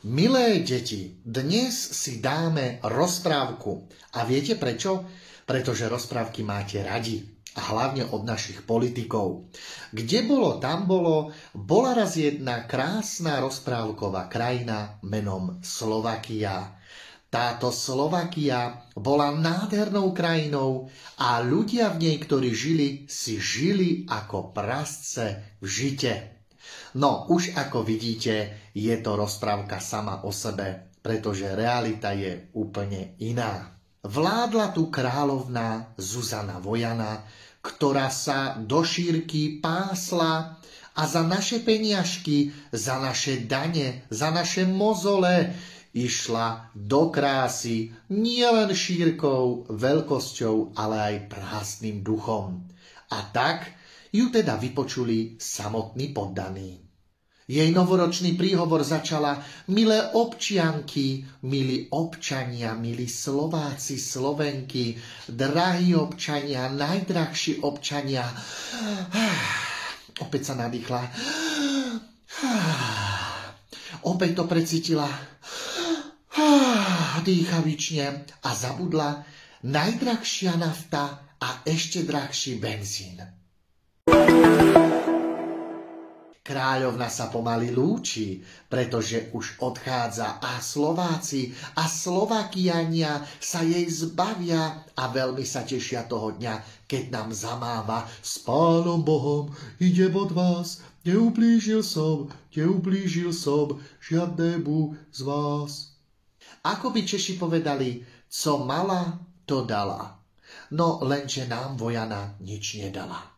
Milé deti, dnes si dáme rozprávku. A viete prečo? Pretože rozprávky máte radi. A hlavne od našich politikov. Kde bolo, tam bolo, bola raz jedna krásna rozprávková krajina menom Slovakia. Táto Slovakia bola nádhernou krajinou a ľudia v nej, ktorí žili, si žili ako prasce v žite. No, už ako vidíte, je to rozprávka sama o sebe, pretože realita je úplne iná. Vládla tu kráľovná Zuzana Vojana, ktorá sa do šírky pásla a za naše peniažky, za naše dane, za naše mozole išla do krásy nielen šírkou, veľkosťou, ale aj prázdnym duchom. A tak ju teda vypočuli samotní poddaní. Jej novoročný príhovor začala: milé občianky, milí občania, milí Slováci, Slovenky, drahí občania, najdrahší občania. Opäť sa nadýchla. Opäť to precítila dýchavične a zabudla: najdrahšia nafta a ešte drahší benzín. Kráľovna sa pomaly lúči, pretože už odchádza a Slováci a Slovakiania sa jej zbavia a veľmi sa tešia toho dňa, keď nám zamáva: s Pánom Bohom idem od vás, neublížil som žiadnemu z vás. Ako by Češi povedali, co mala, to dala. No lenže nám Vojana nič nedala.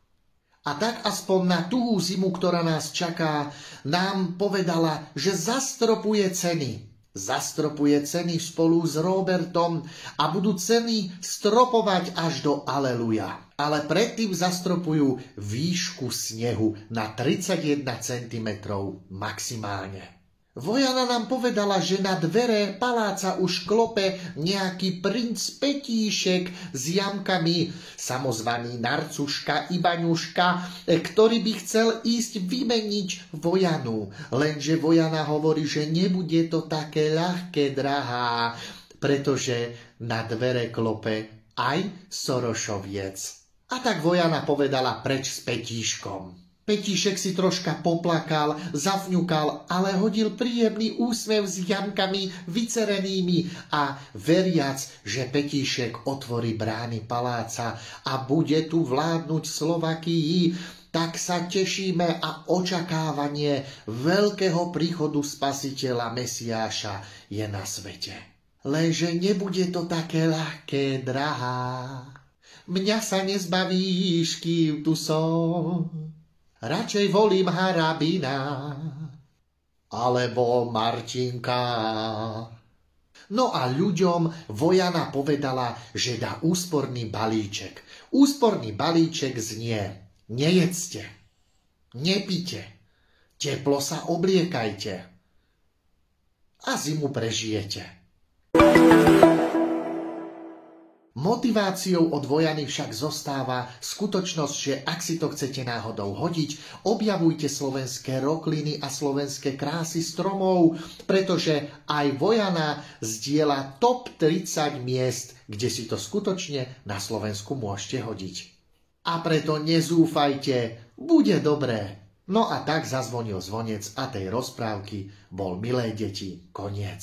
A tak aspoň na tuhú zimu, ktorá nás čaká, nám povedala, že zastropuje ceny. Zastropuje ceny spolu s Robertom a budú ceny stropovať až do aleluja. Ale predtým zastropujú výšku snehu na 31 cm maximálne. Vojana nám povedala, že na dvere paláca už klope nejaký princ Petíšek s jamkami, samozvaný Narcuška Ibaňuška, ktorý by chcel ísť vymeniť Vojanu. Lenže Vojana hovorí, že nebude to také ľahké, drahá, pretože na dvere klope aj Sorošoviec. A tak Vojana povedala preč s Petíškom. Petíšek si troška poplakal, zafňukal, ale hodil príjemný úsmev s jamkami vycerenými a veriac, že Petíšek otvorí brány paláca a bude tu vládnuť Slovakii, tak sa tešíme a očakávanie veľkého príchodu Spasiteľa Mesiáša je na svete. Lenže nebude to také ľahké, drahá. Mňa sa nezbavíš, kým tu som. Radšej volím Harabina alebo Martinka. No a ľuďom Vojana povedala, že dá úsporný balíček. Úsporný balíček znie: nejedzte, nepite, teplo sa obliekajte a zimu prežijete. Motiváciou od Vojany však zostáva skutočnosť, že ak si to chcete náhodou hodiť, objavujte slovenské rokliny a slovenské krásy stromov, pretože aj Vojana zdieľa top 30 miest, kde si to skutočne na Slovensku môžete hodiť. A preto nezúfajte, bude dobré. No a tak zazvonil zvonec a tej rozprávky bol, milé deti, koniec.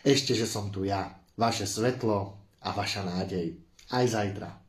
Ešte, že som tu ja, vaše svetlo a vaša nádej. Aj zajtra.